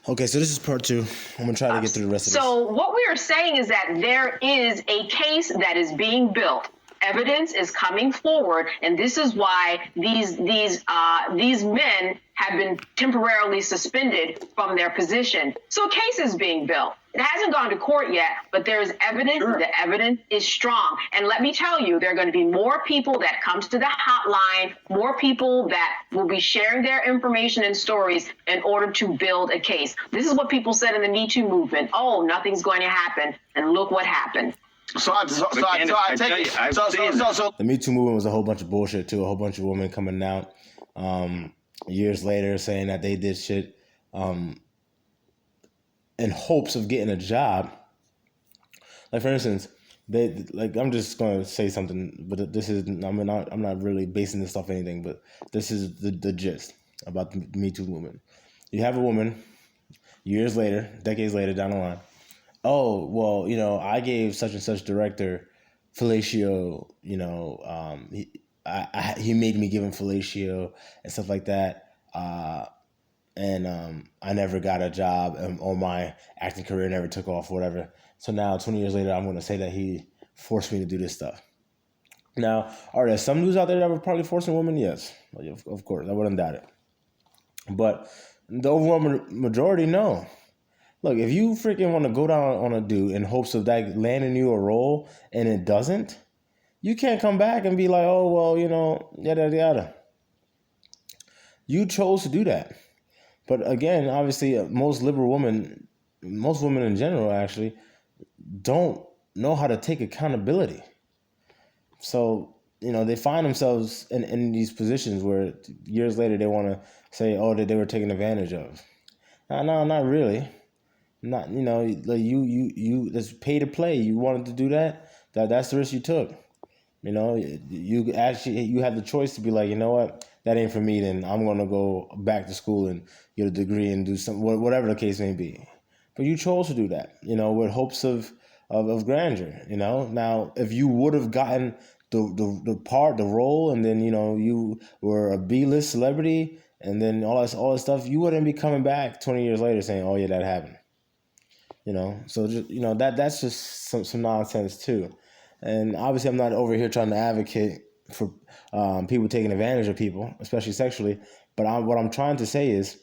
Okay, so this is part 2. I'm going to try to get through the rest of this. So what we are saying is that there is a case that is being built. Evidence is coming forward, and this is why these men have been temporarily suspended from their position. So a case is being built. It hasn't gone to court yet, but there is evidence. Sure. The evidence is strong. And let me tell you, there are going to be more people that comes to the hotline, more people that will be sharing their information and stories in order to build a case. This is what people said in the Me Too movement. Oh, nothing's going to happen. And look what happened. The Me Too movement was a whole bunch of bullshit too. A whole bunch of women coming out years later saying that they did shit in hopes of getting a job. Like for instance, I'm just going to say something, but this is I'm not really basing this off anything, but this is the gist about the Me Too movement. You have a woman years later, decades later down the line. Oh, well, I gave such and such director fellatio, he made me give him fellatio and stuff like that. And I never got a job, or my acting career never took off, whatever. So now, 20 years later, I'm going to say that he forced me to do this stuff. Now, are there some dudes out there that were probably forcing women? Yes, of course. I wouldn't doubt it. But the overwhelming majority, no. Look, if you freaking want to go down on a dude in hopes of that landing you a role and it doesn't, you can't come back and be like, oh, well, yada, yada. You chose to do that. But again, obviously, most women in general, actually, don't know how to take accountability. So, they find themselves in these positions where years later they want to say, oh, that they were taken advantage of. No, not really. Not, you it's pay to play. You wanted to do that. That's the risk you took. You have the choice to be like, you know what, that ain't for me. Then I'm going to go back to school and get a degree and do some whatever the case may be. But you chose to do that, with hopes of grandeur. Now if you would have gotten the role, and then you were a B-list celebrity, and then all this stuff, you wouldn't be coming back 20 years later saying, oh yeah, that happened. So just, that's just some nonsense too. And obviously I'm not over here trying to advocate for people taking advantage of people, especially sexually. But what I'm trying to say is,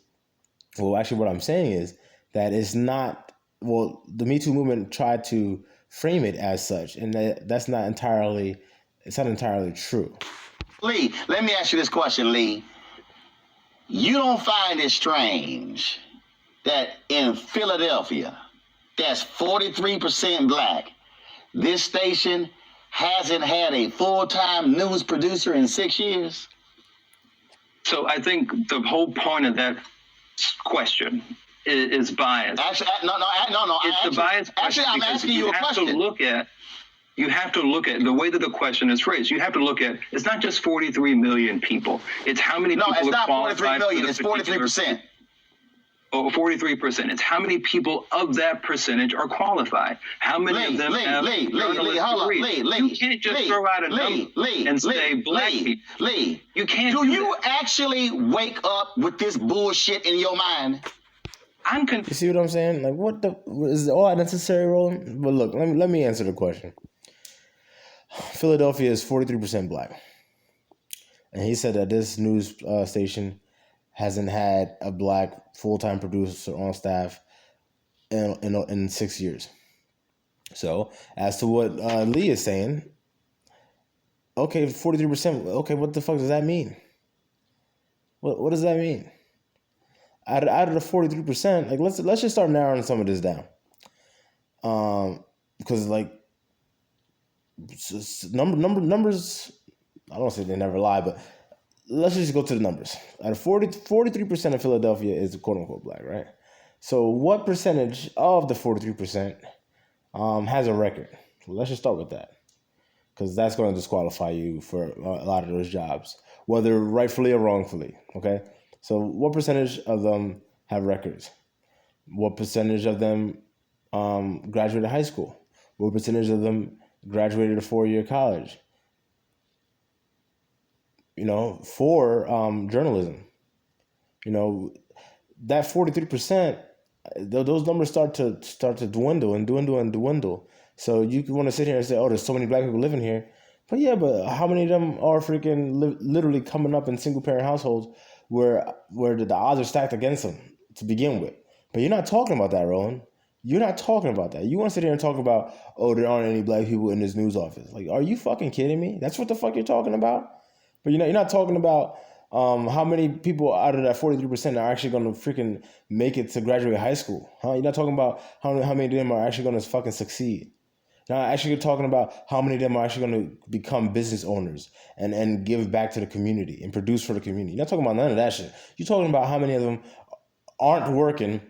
what I'm saying is that it's not, the Me Too movement tried to frame it as such, and it's not entirely true. Lee, let me ask you this question, Lee. You don't find it strange that in Philadelphia, that's 43% black, this station hasn't had a full-time news producer in 6 years? So I think the whole point of that question is bias. Actually, no. It's the bias question. Actually, I'm asking you a question. You have to look at the way that the question is phrased. You have to look at, it's not just 43 million people. It's how many people are qualified. No, it's not 43 million. It's 43%. Oh, 43%. It's how many people of that percentage are qualified. How many of them have journalism degrees. You can't just throw out a number and say black people. You can't do you actually wake up with this bullshit in your mind? You see what I'm saying? Like, is all that necessary, Roland? But look, let me answer the question. Philadelphia is 43% black. And he said that this news station hasn't had a black full-time producer on staff in 6 years. So, as to what Lee is saying, okay, 43%, okay, what the fuck does that mean? What does that mean? Out of the 43%, like let's just start narrowing some of this down. Because numbers, I don't say they never lie, but let's just go to the numbers. Out of 43% of Philadelphia is quote unquote black, right? So what percentage of the 43% has a record? Well, let's just start with that, because that's going to disqualify you for a lot of those jobs, whether rightfully or wrongfully. Okay, so what percentage of them have records? What percentage of them graduated high school? What percentage of them graduated a 4-year college? For journalism. That 43% those numbers start to dwindle and dwindle and dwindle. So you want to sit here and say, oh, there's so many black people living here. But yeah, but how many of them are freaking literally coming up in single parent households where the odds are stacked against them to begin with? But you're not talking about that, Roland. You're not talking about that. You want to sit here and talk about, oh, there aren't any black people in this news office. Like, are you fucking kidding me? That's what the fuck you're talking about? But you're not talking about how many people out of that 43% are actually going to freaking make it to graduate high school. Huh? You're not talking about how many of them are actually going to fucking succeed. Now, actually, you're talking about how many of them are actually going to become business owners and give back to the community and produce for the community. You're not talking about none of that shit. You're talking about how many of them aren't working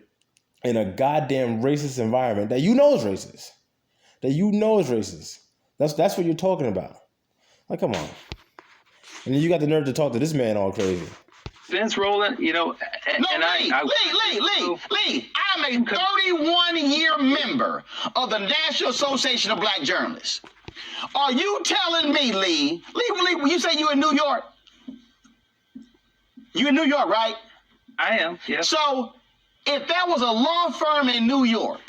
in a goddamn racist environment that you know is racist. That's what you're talking about. Like, come on. And you got the nerve to talk to this man all crazy. Vince Roland, Lee, I'm a 31-year member of the National Association of Black Journalists. Are you telling me, Lee, you say you in New York? You in New York, right? I am, yeah. So if there was a law firm in New York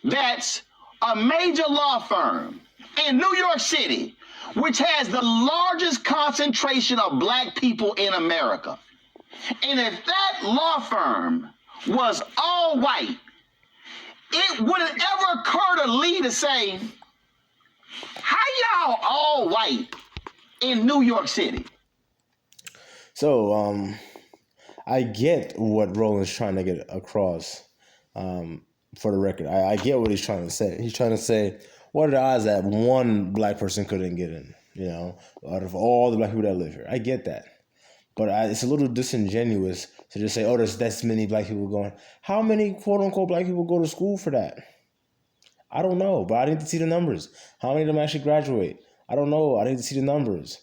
that's a major law firm in New York City, which has the largest concentration of black people in America, and if that law firm was all white, it wouldn't ever occur to Lee to say, how y'all all white in New York City? So, I get what Roland's trying to get across, for the record. I get what he's trying to say. He's trying to say, what are the odds that one black person couldn't get in, out of all the black people that live here? I get that. But it's a little disingenuous to just say, oh, there's that many black people going. How many quote-unquote black people go to school for that? I don't know, but I need to see the numbers. How many of them actually graduate? I don't know. I need to see the numbers.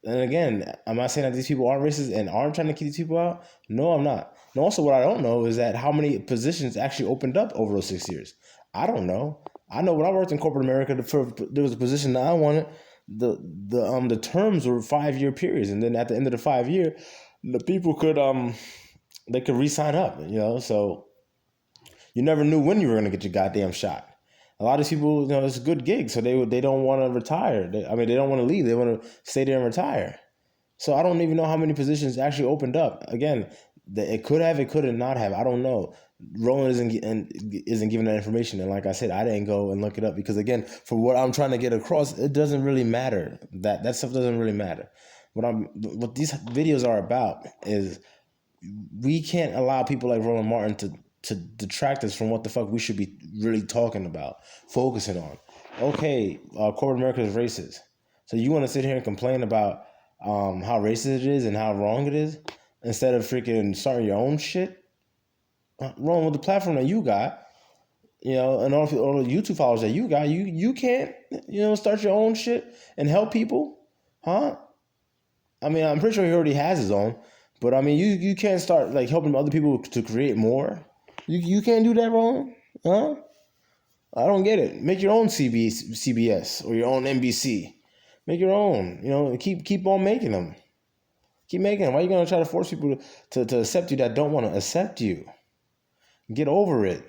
And again, am I saying that these people aren't racist and aren't trying to keep these people out? No, I'm not. And also what I don't know is that how many positions actually opened up over those 6 years. I don't know. I know when I worked in corporate America, there was a position that I wanted. The terms were 5-year periods, and then at the end of the 5 year, the people could they could re-sign up. So you never knew when you were going to get your goddamn shot. A lot of people, it's a good gig, so they don't want to retire. They don't want to leave. They want to stay there and retire. So I don't even know how many positions actually opened up. Again, it could have, it could not have. I don't know. Roland isn't giving that information, and like I said, I didn't go and look it up because, again, for what I'm trying to get across, it doesn't really matter. That stuff doesn't really matter. What these videos are about is we can't allow people like Roland Martin to detract us from what the fuck we should be really talking about, focusing on. Okay, corporate America is racist. So you want to sit here and complain about how racist it is and how wrong it is instead of freaking starting your own shit? Wrong with the platform that you got, and all the YouTube followers that you got, you can't, start your own shit and help people, huh? I'm pretty sure he already has his own, but you can't start like helping other people to create more. You can't do that, wrong, huh? I don't get it. Make your own CBS or your own NBC. Make your own. Keep on making them. Keep making them. Why are you gonna try to force people to accept you that don't want to accept you? Get over it.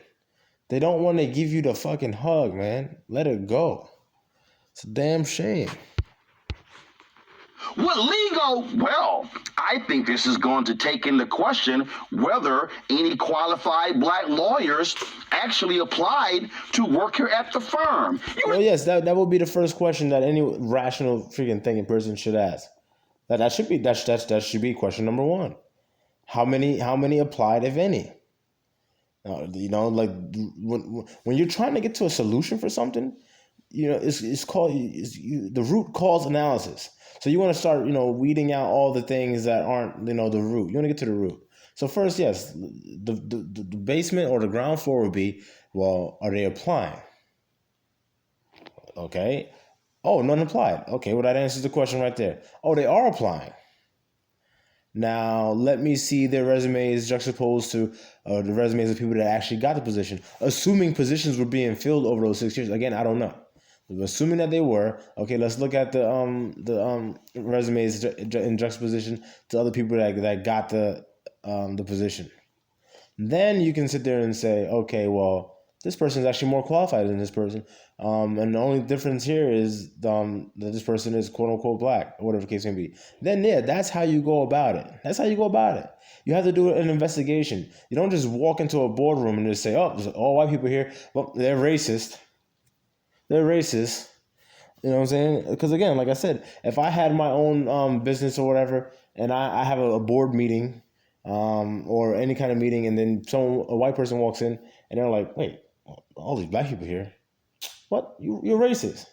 They don't want to give you the fucking hug, man. Let it go. It's a damn shame. Well, I think this is going to take into question whether any qualified black lawyers actually applied to work here at the firm. Well, yes, that would be the first question that any rational freaking thinking person should ask. That should be question number one. How many applied, if any? Like when you're trying to get to a solution for something, it's called the root cause analysis. So you want to start, weeding out all the things that aren't, the root. You want to get to the root. So first, yes, the basement or the ground floor would be, well, are they applying? Okay. Oh, none applied. Okay, well, that answers the question right there. Oh, they are applying. Now, let me see their resumes juxtaposed to the resumes of people that actually got the position. Assuming positions were being filled over those 6 years. Again, I don't know. Assuming that they were, okay, let's look at the resumes in juxtaposition to other people that got the position. Then you can sit there and say, okay, well, this person is actually more qualified than this person. And the only difference here is that this person is quote unquote black, or whatever the case may be. Then, yeah, that's how you go about it. That's how you go about it. You have to do an investigation. You don't just walk into a boardroom and just say, oh, there's all white people here. Well, they're racist. They're racist. You know what I'm saying? Because, again, like I said, if I had my own business or whatever, and I have a board meeting or any kind of meeting, and then a white person walks in, and they're like, wait, all these black people here? What? You're racist.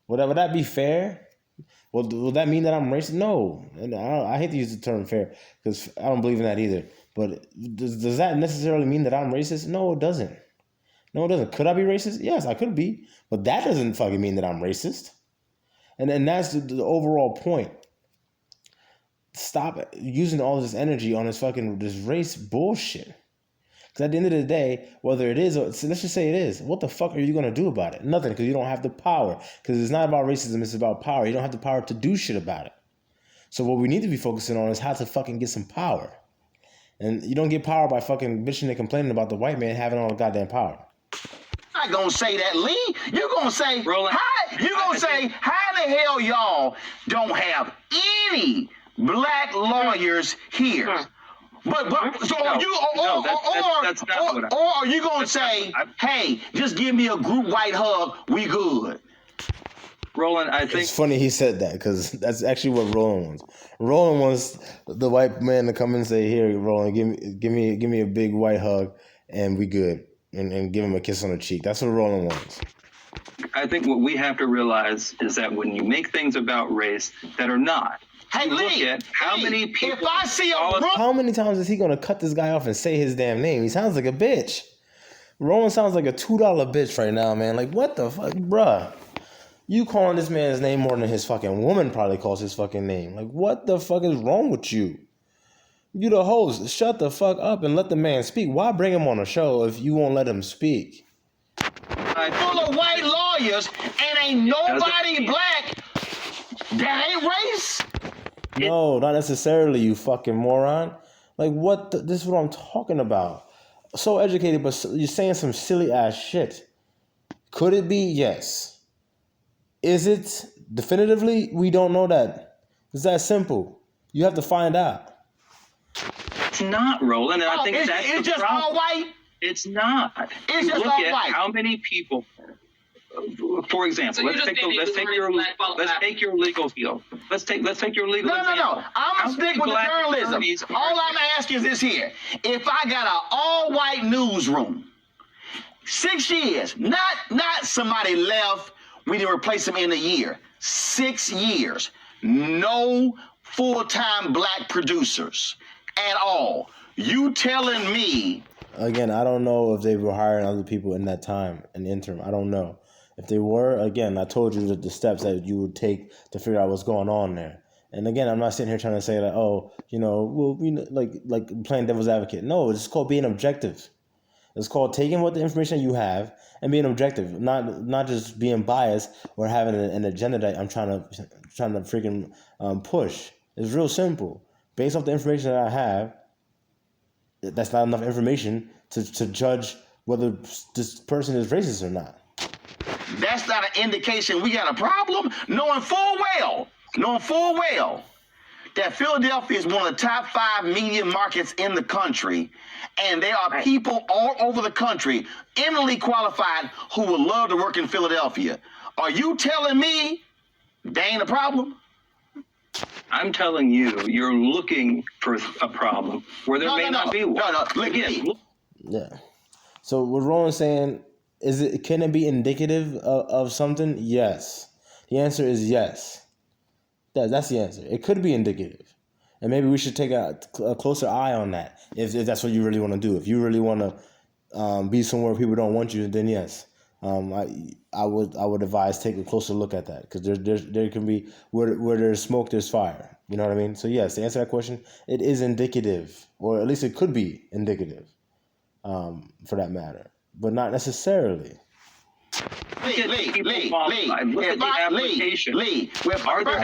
Would that be fair? Well, would that mean that I'm racist? No. And I hate to use the term fair because I don't believe in that either. But does that necessarily mean that I'm racist? No, it doesn't. No, it doesn't. Could I be racist? Yes, I could be. But that doesn't fucking mean that I'm racist. And that's the overall point. Stop using all this energy on this race bullshit. Because at the end of the day, whether it is, or let's just say it is, what the fuck are you going to do about it? Nothing, because you don't have the power. Because it's not about racism, it's about power. You don't have the power to do shit about it. So what we need to be focusing on is how to fucking get some power. And you don't get power by fucking bitching and complaining about the white man having all the goddamn power. I'm not gonna say that, Lee. You're gonna say, Roland, how the hell y'all don't have any black lawyers here? But so that's not what or are you gonna say, hey, just give me a group white hug, we good? Roland, I think it's funny he said that because that's actually what Roland wants. Roland wants the white man to come and say, "Here, Roland, give me a big white hug, and we good." And give him a kiss on the cheek. That's what Roland wants. I think what we have to realize is that when you make things about race that are not, hey, Lee, look at how many people. If I see how many times is he gonna cut this guy off and say his damn name? He sounds like a bitch. Roland sounds like a $2 bitch right now, man. Like, what the fuck, bruh? You calling this man's name more than his fucking woman probably calls his fucking name. Like, what the fuck is wrong with you? You the host. Shut the fuck up and let the man speak. Why bring him on a show if you won't let him speak? Full of white lawyers and ain't nobody black. That ain't race. No, not necessarily, you fucking moron. Like, what? This is what I'm talking about. So educated, but you're saying some silly ass shit. Could it be? Yes. Is it? Definitively, we don't know that. It's that simple. You have to find out. It's not, Roland, and I think that's it's the just problem. all white. It's not. It's you just look all at white. how many people. For example, So let's take your legal field. Let's take your legal. No. example. I'm gonna stick with the journalism. All I'm asking is this here: if I got an all-white newsroom, 6 years, not somebody left, we didn't replace them in a year. 6 years, no full-time black producers at all. You telling me? Again, I don't know if they were hiring other people in that time, in the interim. I don't know. If they were, again, I told you the steps that you would take to figure out what's going on there. And again, I'm not sitting here trying to say that, like playing devil's advocate. No, it's called being objective. It's called taking what the information you have and being objective, not just being biased or having an agenda that I'm trying to freaking push. It's real simple. Based off the information that I have, that's not enough information to judge whether this person is racist or not. That's not an indication we got a problem. Knowing full well that Philadelphia is one of the top 5 media markets in the country, and there are people all over the country eminently qualified who would love to work in Philadelphia. Are you telling me there ain't a problem? I'm telling you, you're looking for a problem where there may not be one. Look again. Yeah. So what Roland's saying, can it be indicative of something? Yes. The answer is yes. That's the answer. It could be indicative. And maybe we should take a closer eye on that if that's what you really want to do. If you really want to be somewhere people don't want you, then yes. I would advise take a closer look at that, because there can be where there's smoke, there's fire. You know what I mean? So yes, to answer that question, it is indicative, or at least it could be indicative, for that matter, but not necessarily. Lee, I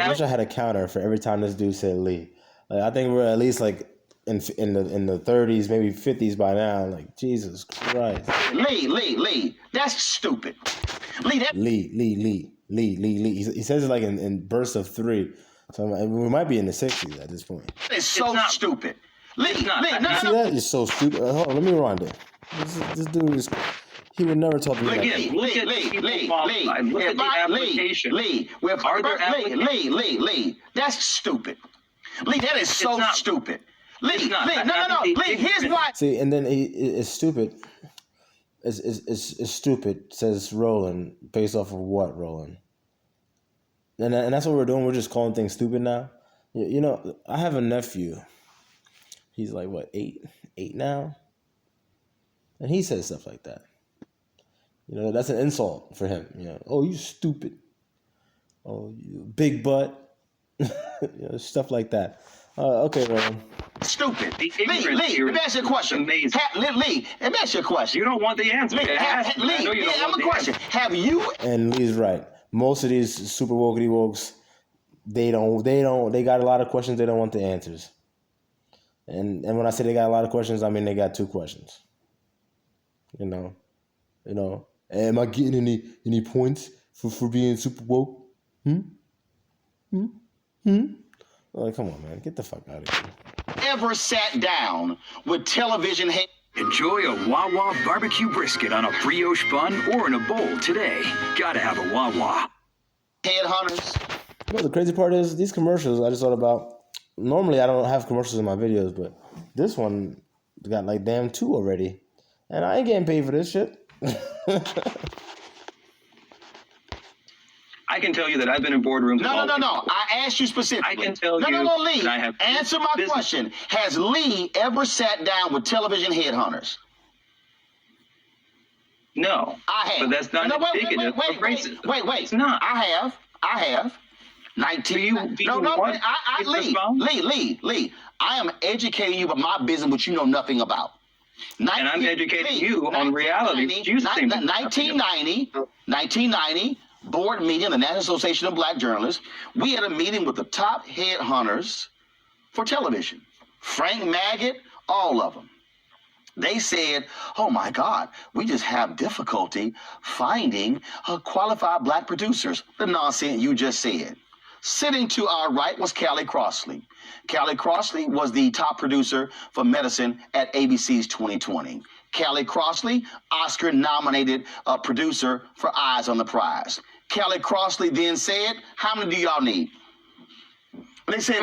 wish I had a counter for every time this dude said Lee. Like, I think we're at least like in the 30s, maybe 50s by now. Like, Jesus Christ. Lee, that's stupid. Lee. He says it like in bursts of 3. So we might be in the 60s at this point. It's so stupid. Lee, See that? It's so stupid. Hold on, let me rewind it. This dude is. He would never talk to me like that. Look at the application. Lee, that's stupid. Lee, that is so stupid. Lee, no. Lee, here's why. See, and then it's stupid. It's stupid, says Roland, based off of what, Roland? And that's what we're doing. We're just calling things stupid now. You know, I have a nephew. He's like, what, 8 now? And he says stuff like that. You know, that's an insult for him. You know, oh, you stupid. Oh, you big butt. You know, stuff like that. Okay, Roland. Stupid. Lee, let me ask you a question. Lee, let me ask you a question. You don't want the answer. Lee, I'm a question. Have you? And Lee's right. Most of these super wokey wokes, they got a lot of questions. They don't want the answers. And when I say they got a lot of questions, I mean they got 2 questions. You know. Am I getting any points for being super woke? Oh, come on, man. Get the fuck out of here. Ever sat down with television head? Enjoy a Wawa barbecue brisket on a brioche bun or in a bowl today. Gotta have a Wawa. Headhunters. Well, the crazy part is these commercials I just thought about. Normally I don't have commercials in my videos, but this one got like damn 2 already. And I ain't getting paid for this shit. I can tell you that I've been in boardrooms. No. I asked you specifically. I can tell you. No, Lee. That I have answer my question. Has Lee ever sat down with television headhunters? No. I have. But that's not indicative of racism. Wait. It's not. I have. 19. Lee. I am educating you about my business, which you know nothing about. And I'm educating you on reality. 1990, board meeting, the National Association of Black Journalists. We had a meeting with the top headhunters for television. Frank Maggot, all of them. They said, oh my God, we just have difficulty finding qualified black producers. The nonsense you just said. Sitting to our right was Callie Crossley. Callie Crossley was the top producer for medicine at ABC's 2020. Callie Crossley, Oscar-nominated producer for Eyes on the Prize. Callie Crossley then said, how many do y'all need? They said,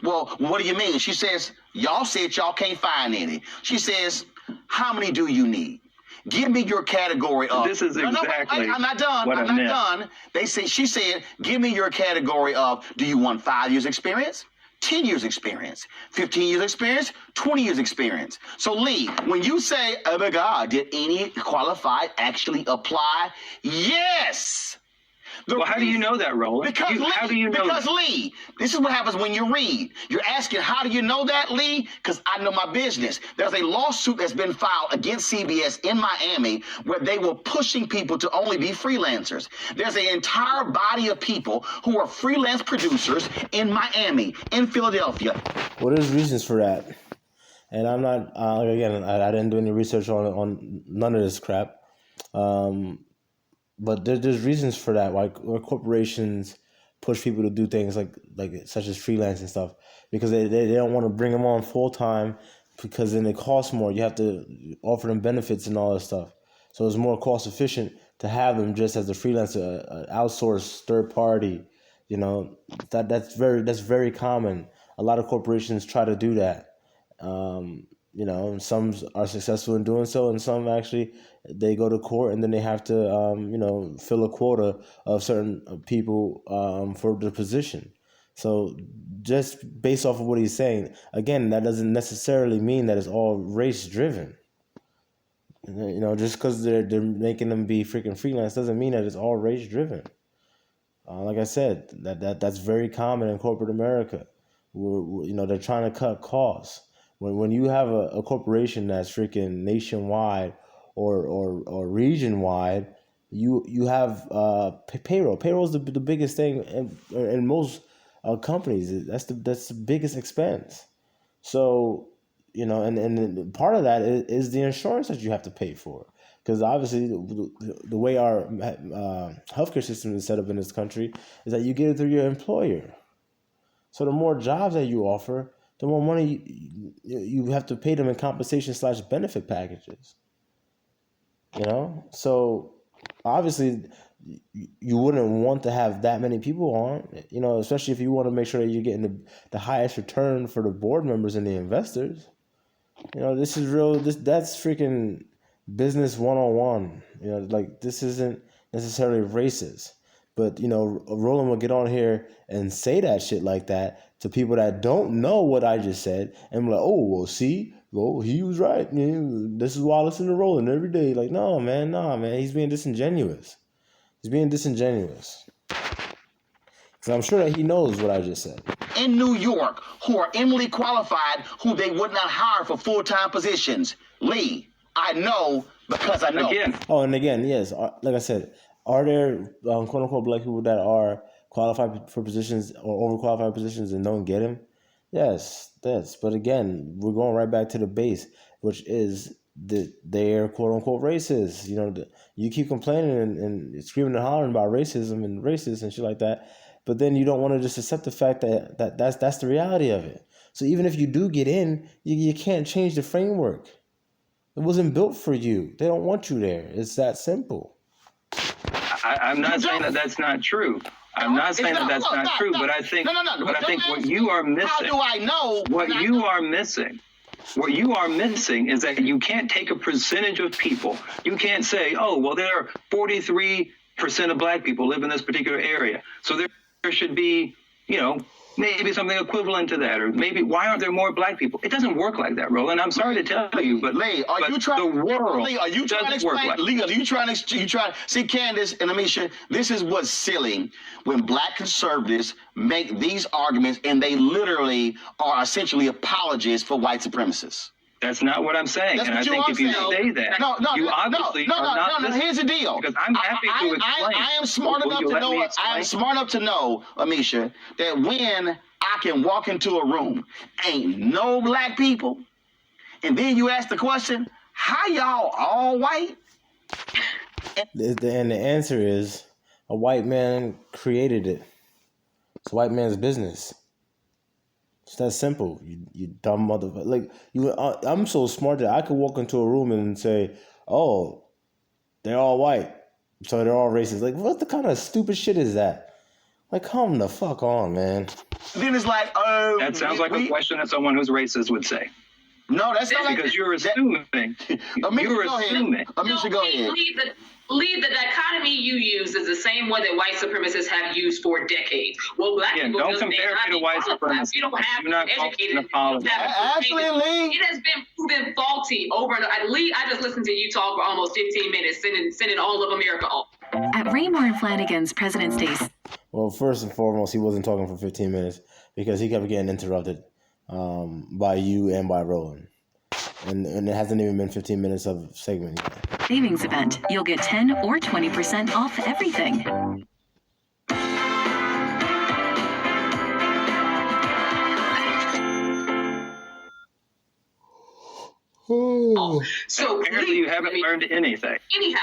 well, what do you mean? She says, y'all said y'all can't find any. She says, how many do you need? Give me your category of. This is exactly. I'm not done. She said, give me your category of. Do you want 5 years experience, 10 years experience, 15 years experience, 20 years experience? So Lee, when you say, oh my God, did any qualified actually apply? Yes. How do you know that, Roland? How do you know Because Lee, this is what happens when you read. You're asking, how do you know that, Lee? Because I know my business. There's a lawsuit that's been filed against CBS in Miami where they were pushing people to only be freelancers. There's an entire body of people who are freelance producers in Miami, in Philadelphia. Well, there's reasons for that. And I'm not, again, I didn't do any research on none of this crap. But there's reasons for that, why corporations push people to do things like such as freelance and stuff, because they don't want to bring them on full time, because then it costs more. You have to offer them benefits and all that stuff. So it's more cost efficient to have them just as a freelancer, outsourced third party. You know, that's very common. A lot of corporations try to do that. You know, some are successful in doing so, and some actually they go to court and then they have to fill a quota of certain people for the position. So just based off of what he's saying, again, that doesn't necessarily mean that it's all race driven. You know, just because they're making them be freaking freelance doesn't mean that it's all race driven. Like I said, that's very common in corporate America. They're trying to cut costs. When you have a corporation that's freaking nationwide or region wide, you have payroll. Payroll is the biggest thing in most companies. That's the biggest expense. So, and part of that is the insurance that you have to pay for. Because obviously, the way our healthcare system is set up in this country is that you get it through your employer. So the more jobs that you offer, the more money you have to pay them in compensation/benefit packages. So obviously you wouldn't want to have that many people on, especially if you want to make sure that you're getting the highest return for the board members and the investors. This is real. That's freaking business 101. Like, this isn't necessarily racist, but Roland will get on here and say that shit like that to people that don't know what I just said, and be like, oh, well, see, well, he was right. This is why I listen to Roland every day. Like, no, man, he's being disingenuous. Because I'm sure that he knows what I just said. In New York, who are eminently qualified, who they would not hire for full-time positions. Lee, I know because I know. Again. Oh, and again, yes, like I said, are there quote-unquote black people that are qualified for positions or overqualified positions and don't get them? Yes. But again, we're going right back to the base, which is they're quote-unquote racist. You keep complaining and screaming and hollering about racism and racist and shit like that, but then you don't want to just accept the fact that that's the reality of it. So even if you do get in, you can't change the framework. It wasn't built for you. They don't want you there. It's that simple. I'm not saying that that's not true. I'm not saying that that's not true, but I think what you are missing. How do I know? What you are missing is that you can't take a percentage of people. You can't say, oh, well, there are 43% of black people live in this particular area, so there should be, maybe something equivalent to that, or maybe why aren't there more black people? It doesn't work like that, Roland. I'm sorry to tell you, but Lee, are you trying to explain? Lee, are you trying to see, Candace and Amisha? This is what's silly when black conservatives make these arguments, and they literally are essentially apologists for white supremacists. That's not what I'm saying. And I think if you say that, you obviously are not listening. Here's the deal. Because I'm happy to explain. I am smart enough to know. I am smart enough to know, Amisha, that when I can walk into a room, ain't no black people, and then you ask the question, how y'all all white? And the answer is a white man created it. It's a white man's business. It's that simple. You dumb motherfucker. Like, I'm so smart that I could walk into a room and say, "Oh, they're all white, so they're all racist." Like, what the kind of stupid shit is that? Like, come the fuck on, man. Then it's like, that sounds like a question that someone who's racist would say. No, that's not because you're assuming. You're assuming. Amisha, go ahead. Lee, the dichotomy you use is the same one that white supremacists have used for decades. Well, black people don't compare me to white supremacists. You don't have to be educated. Actually, Lee, it has been proven faulty over and over. Lee, I just listened to you talk for almost 15 minutes, sending all of America off. At Raymore and Flanagan's President's Day. Well, first and foremost, he wasn't talking for 15 minutes because he kept getting interrupted by you and by Roland. And it hasn't even been 15 minutes of segment yet. Savings event. You'll get 10 or 20% off everything. So apparently you haven't learned anything. Anyhow,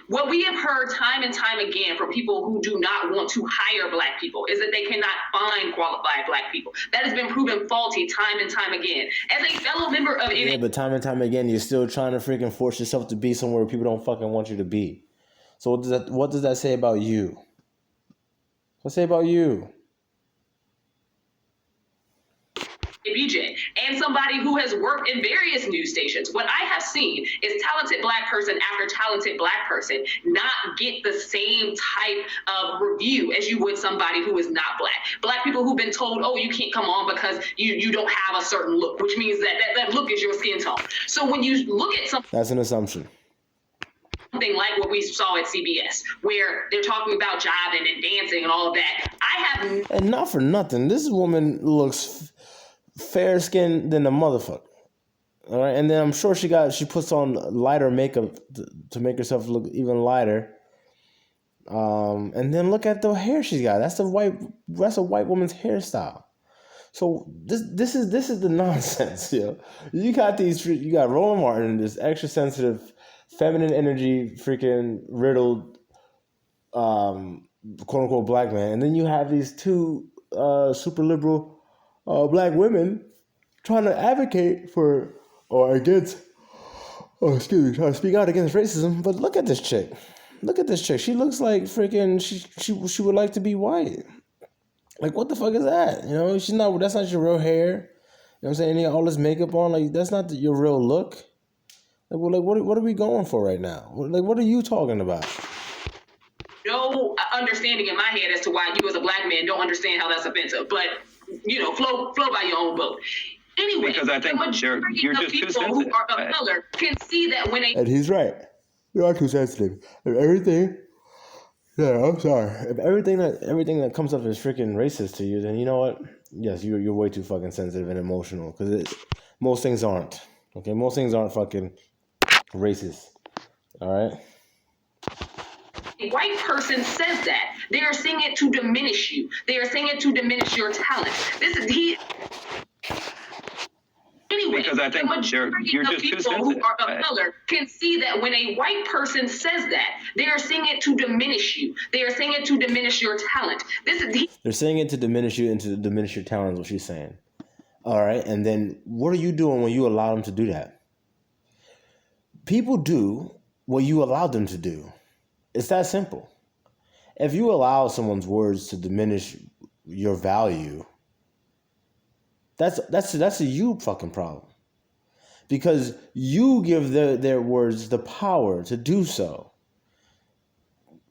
what we have heard time and time again from people who do not want to hire black people is that they cannot find qualified black people. That has been proven faulty time and time again. As a fellow member of yeah, but time and time again, you're still trying to freaking force yourself to be somewhere people don't fucking want you to be. So what does that say about you? What say about you? BJ, and somebody who has worked in various news stations. What I have seen is talented black person after talented black person not get the same type of review as you would somebody who is not black. Black people who've been told, oh, you can't come on because you don't have a certain look, which means that look is your skin tone. So when you look at something, that's an assumption. Something like what we saw at CBS, where they're talking about jobbing and dancing and all of that. And not for nothing, this woman looks fair skinned than a motherfucker. All right, and then I'm sure she puts on lighter makeup to make herself look even lighter. And then look at the hair she's got. That's a white woman's hairstyle. So this is the nonsense, yo. You got Roland Martin, this extra sensitive, feminine energy, freaking riddled, quote unquote black man, and then you have these two super liberal black women trying to advocate for or against. Oh, excuse me, trying to speak out against racism. But look at this chick. Look at this chick. She looks like freaking. She would like to be white. Like, what the fuck is that? You know, she's not. That's not your real hair. You know what I'm saying? All this makeup on, like, that's not your real look. Like, what are we going for right now? Like, what are you talking about? No understanding in my head as to why you as a black man don't understand how that's offensive. But, you know, flow by your own boat. Anyway, because I think the majority you're of just people too sensitive. who are of color can see that when And he's right. You are too sensitive. If everything. Yeah, I'm sorry. If everything that comes up is freaking racist to you, then you know what? Yes, you're way too fucking sensitive and emotional. Because most things aren't. Okay, most things aren't fucking racist. All right. a white person says that, they are saying it to diminish you. They are saying it to diminish your talent. Anyway, because I think the majority you're of just people too sensitive. who are of color can see that when a white person says that, they are saying it to diminish you. They are saying it to diminish your talent. They're saying it to diminish you and to diminish your talent is what she's saying. All right, and then what are you doing when you allow them to do that? People do what you allow them to do. It's that simple. If you allow someone's words to diminish your value, that's a you fucking problem. Because you give their words the power to do so.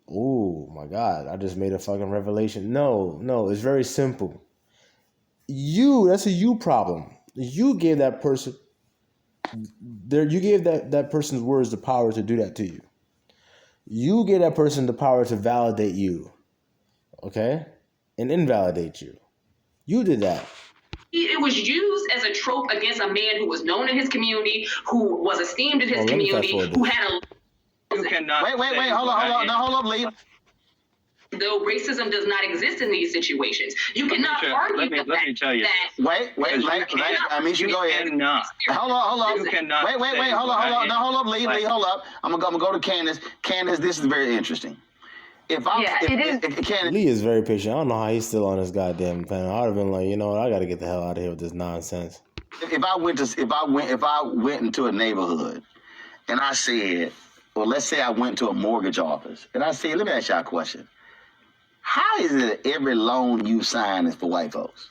Oh my God, I just made a fucking revelation. No, it's very simple. That's a you problem. You gave that person that person's words the power to do that to you. You gave that person the power to validate you. Okay? And invalidate you. You did that. It was used as a trope against a man who was known in his community, who was esteemed in his community, who had a... You cannot... Wait, hold on. Now, hold up, Lee. Though racism does not exist in these situations. You cannot argue let me tell you. Wait, I mean, you go ahead. Hold on. You cannot Wait, hold on. Now, hold up, Lee, hold up. I'm going to go to Candace. Candace, this is very interesting. Lee is very patient. I don't know how he's still on this goddamn panel. I'd have been like, you know what, I got to get the hell out of here with this nonsense. If I went into a neighborhood and I said, well, let's say I went to a mortgage office and I said, let me ask y'all a question. How is it that every loan you sign is for white folks?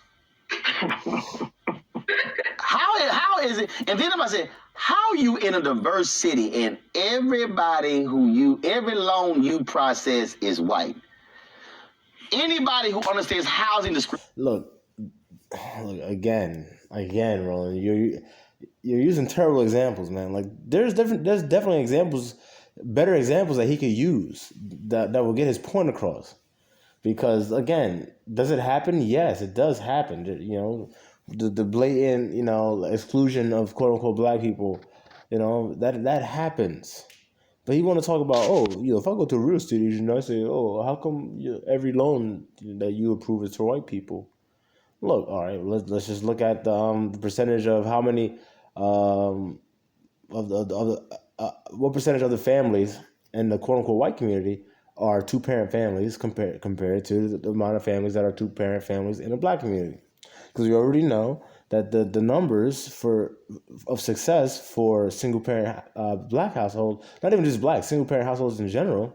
How is it? And then if I say, how you in a diverse city and every loan you process is white? Anybody who understands housing description. Look, again, Roland, you're using terrible examples, man. Like there's definitely better examples that he could use that will get his point across. Because again, does it happen? Yes, it does happen. You know, the blatant, exclusion of quote unquote black people, that happens. But you want to talk about, if I go to a real estate agent, I say, how come every loan that you approve is for white people? Look, all right, let's just look at the percentage of how many what percentage of the families in the quote unquote white community are two-parent families compared to the amount of families that are two-parent families in the black community. Because we already know that the numbers of success for single-parent black households, not even just black, single-parent households in general,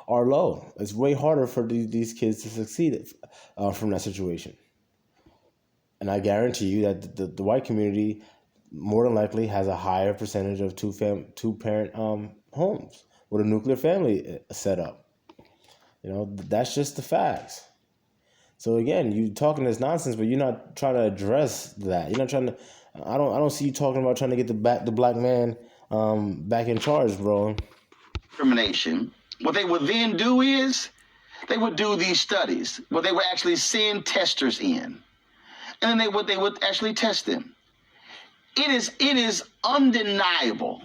are low. It's way harder for these kids to succeed from that situation. And I guarantee you that the white community more than likely has a higher percentage of two-parent homes with a nuclear family set up. That's just the facts. So again, you talking this nonsense, but you're not trying to address that. You're not trying to. I don't see you talking about trying to get the black man back in charge, bro. Discrimination. What they would then do is they would do these studies where they would actually send testers in, and then they would actually test them. It is undeniable.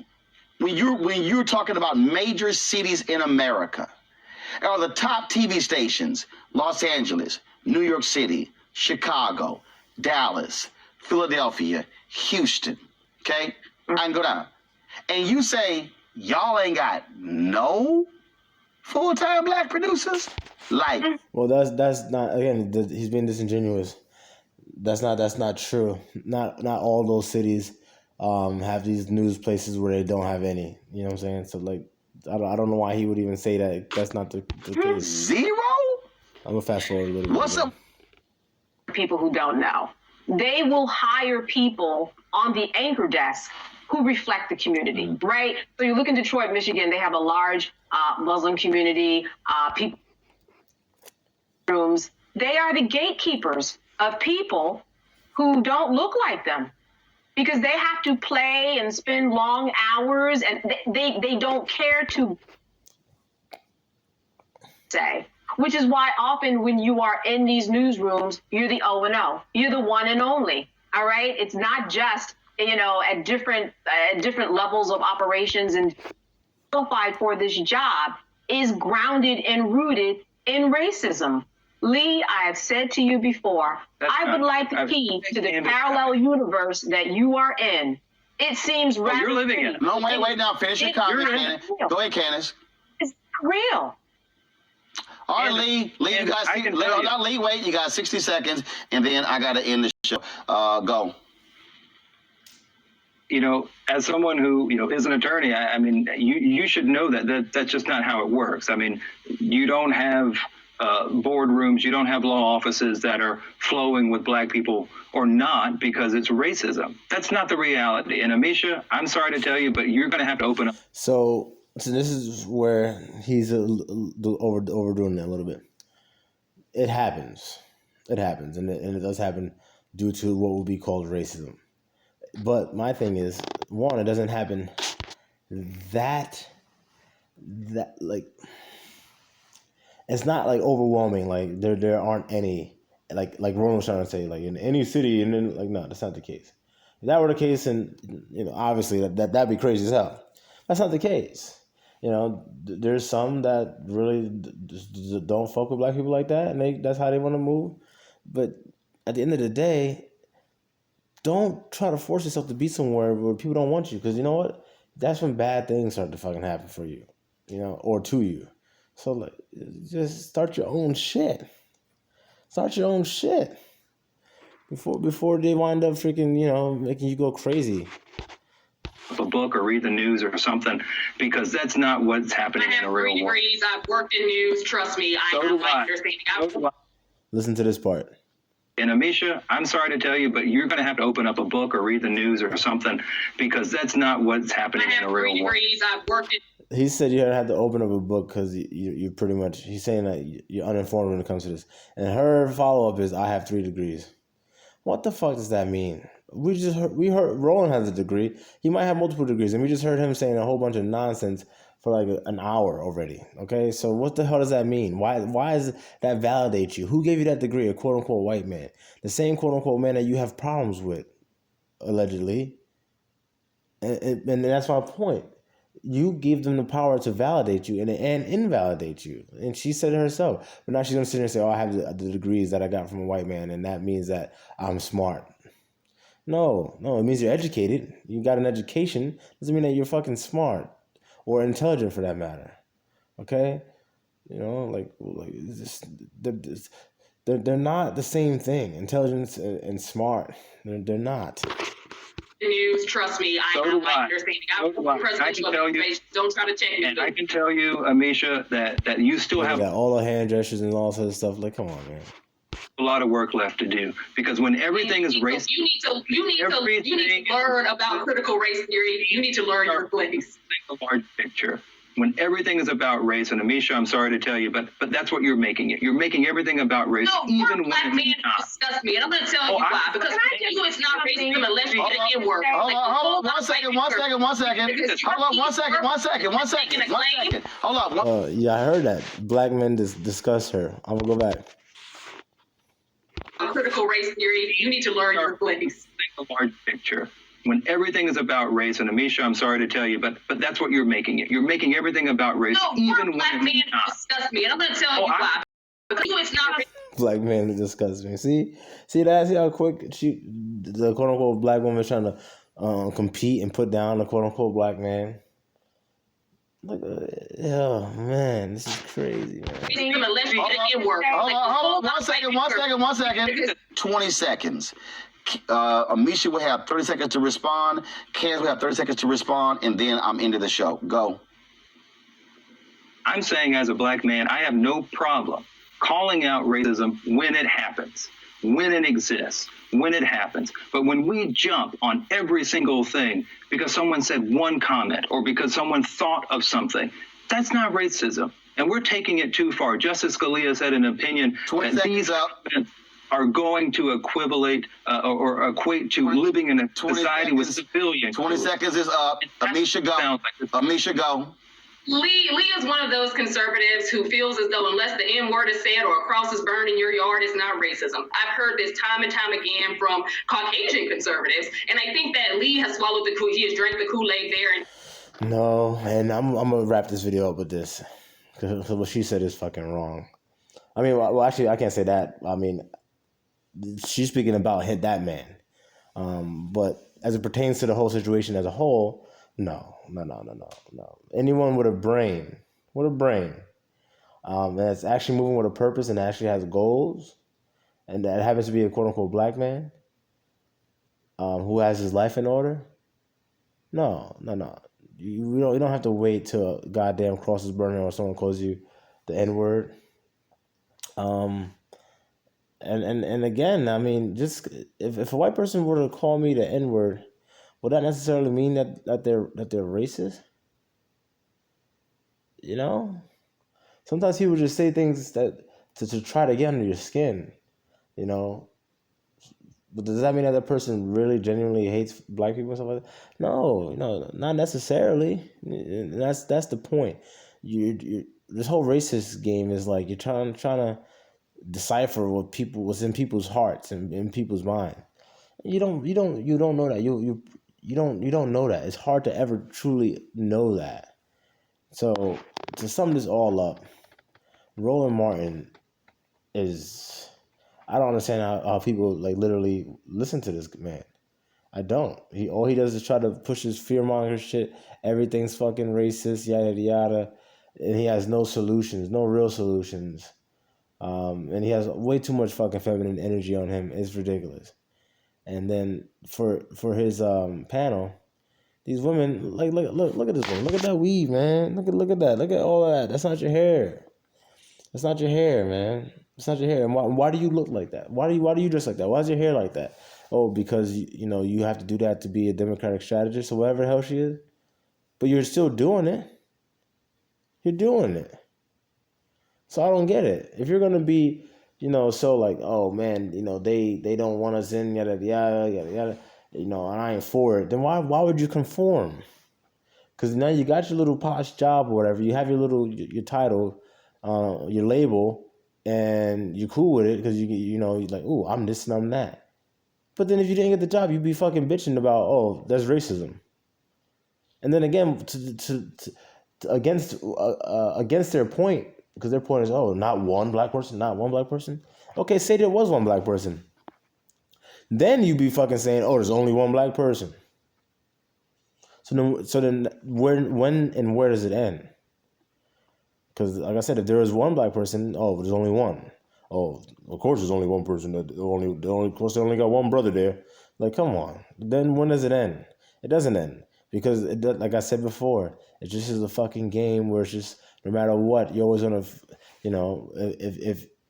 When you're talking about major cities in America, or the top TV stations, Los Angeles, New York City, Chicago, Dallas, Philadelphia, Houston, okay? I can go down. And you say, y'all ain't got no full-time black producers? Like, well, that's not, again, he's being disingenuous. That's not true. Not all those cities have these news places where they don't have any. You know what I'm saying? So like, I don't know why he would even say that. That's not the case. Zero? I'm gonna fast forward a little bit. What's up? People who don't know, they will hire people on the anchor desk who reflect the community, right? So you look in Detroit, Michigan, they have a large Muslim community, people rooms. They are the gatekeepers of people who don't look like them, because they have to play and spend long hours, and they don't care to say, which is why often when you are in these newsrooms, you're the O&O. You're the one and only, all right? It's not just, you know, at different levels of operations, and qualified for this job is grounded and rooted in racism. Lee, I have said to you before, I would like the key to the parallel universe that you are in. It seems rather you're living in it. No, wait now. Finish your comment, Candace. Go ahead, Candace. It's real. All right, Lee, you got Lee, wait, you got 60 seconds, and then I got to end the show. Go. You know, as someone who, you know, is an attorney, I mean, you should know that that's just not how it works. I mean, you don't have boardrooms, you don't have law offices that are flowing with black people or not because it's racism. That's not the reality. And Amisha, I'm sorry to tell you, but you're going to have to open up. So this is where he's overdoing it a little bit. It happens, and it does happen due to what would be called racism. But my thing is, one, it doesn't happen that like, it's not like overwhelming. Like there aren't any, like Roland was trying to say, like in any city, and then like, no, that's not the case. If that were the case, and you know, obviously that'd be crazy as hell. That's not the case. You know, there's some that really don't fuck with black people like that, and that's how they want to move. But at the end of the day, don't try to force yourself to be somewhere where people don't want you, because you know what? That's when bad things start to fucking happen for you, you know, or to you. So like, just start your own shit. Start your own shit before they wind up freaking, you know, making you go crazy. A book or read the news or something, because that's not what's happening in the real world. I have 3 degrees. I've worked in news. Trust me, I have my understanding. Listen to this part. And Amisha, I'm sorry to tell you, but you're going to have to open up a book or read the news or something, because that's not what's happening in the real world. I have 3 degrees. I've worked in. He said you had to open up a book because you pretty much, he's saying that you're uninformed when it comes to this. And her follow-up is, I have 3 degrees. What the fuck does that mean? We heard Roland has a degree. He might have multiple degrees, and we just heard him saying a whole bunch of nonsense for like an hour already. Okay, so what the hell does that mean? Why does that validate you? Who gave you that degree? A quote unquote white man, the same quote unquote man that you have problems with, allegedly. And that's my point. You give them the power to validate you and invalidate you. And she said it herself. But now she's going to sit here and say, oh, I have the degrees that I got from a white man, and that means that I'm smart. No, it means you're educated. You got an education. Doesn't mean that you're fucking smart or intelligent for that matter. Okay? You know, like they're not the same thing. Intelligence and smart, they're not. News, trust me, I have my understanding. I'm presidential information. Don't try to check me. And I can tell you, Amisha, that you still have all the hand gestures and all sorts of stuff. Like, come on, man. A lot of work left to do, because when everything is race, you need to learn about critical race theory. You need to learn your place. The large picture. When everything is about race, and Amisha, I'm sorry to tell you, but that's what you're making it. You're making everything about race, no, even when black man disgust me, and I'm going to tell you why. Because for you, it's not racism unless you get the N-word. Hold on, one second. Hold on. Yeah, I heard that. Black men discuss her. I'm gonna go back. Critical race theory. You need to learn your place. The large picture. When everything is about race, and Amisha, I'm sorry to tell you, but that's what you're making it. You're making everything about race, no, even when black men disgust me, and I'm going to tell you why. Because it's not. Black man disgusts me. See how quick the quote unquote black woman is trying to compete and put down the quote unquote black man. Like, oh man, this is crazy, man. Hold on, 1 second. 20 seconds. Amisha will have 30 seconds to respond. Kaz will have 30 seconds to respond, and then I'm into the show. Go. I'm saying as a black man, I have no problem calling out racism when it happens, when it exists, when it happens. But when we jump on every single thing because someone said one comment or because someone thought of something, that's not racism. And we're taking it too far. Justice Scalia said in an opinion that these are going to equivalent or equate to living in a society with civilians. 20 seconds is up. Amisha, go. Amisha, go. Lee is one of those conservatives who feels as though unless the N word is said or a cross is burned in your yard, it's not racism. I've heard this time and time again from Caucasian conservatives, and I think that Lee has swallowed he has drank the Kool-Aid there. No, and I'm gonna wrap this video up with this because what she said is fucking wrong. I mean, well, actually, I can't say that. I mean, she's speaking about that man, but as it pertains to the whole situation as a whole, no. Anyone with a brain, that's actually moving with a purpose and actually has goals, and that happens to be a quote unquote black man, who has his life in order. No. You don't have to wait till a goddamn cross is burning or someone calls you the N word. And again, I mean, just if a white person were to call me the N word, would that necessarily mean that they're racist? You know, sometimes people just say things that to try to get under your skin. You know, but does that mean that person really genuinely hates black people and stuff like that? No, not necessarily. And that's the point. You this whole racist game is like you're trying to decipher what's in people's hearts and in people's mind. You don't know that. You don't know that. It's hard to ever truly know that. So to sum this all up, Roland Martin is, I don't understand how people like literally listen to this man. I don't. All he does is try to push his fearmonger shit. Everything's fucking racist, yada yada, and he has no solutions, no real solutions. And he has way too much fucking feminine energy on him. It's ridiculous. And then for his panel, these women look at this one. Look at that weave, man. Look at that. Look at all that. That's not your hair. That's not your hair, man. It's not your hair. And why do you look like that? Why do you dress like that? Why is your hair like that? Oh, because you have to do that to be a Democratic strategist or whatever the hell she is. But you're still doing it. You're doing it. So I don't get it. If you're gonna be, so like, oh man, they don't want us in, yada yada yada yada, and I ain't for it. Then why would you conform? Because now you got your little posh job or whatever. You have your title, your label, and you're cool with it because you're like, ooh, I'm this and I'm that. But then if you didn't get the job, you'd be fucking bitching about, oh, that's racism. And then again, against their point. Because their point is, oh, not one black person. Okay, say there was one black person. Then you'd be fucking saying, oh, there's only one black person. So then when and where does it end? Because like I said, if there is one black person, oh, there's only one. Oh, of course there's only one person. Of course they only got one brother there. Like, come on. Then when does it end? It doesn't end. Because, like I said before, it just is a fucking game where it's just, no matter what, you're always going to,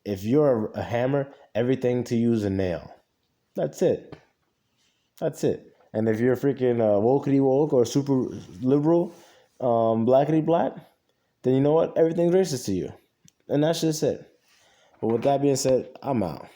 if you're a hammer, everything to you is a nail. That's it. And if you're freaking wokety woke or super liberal, blackety black, then you know what? Everything's racist to you. And that's just it. But with that being said, I'm out.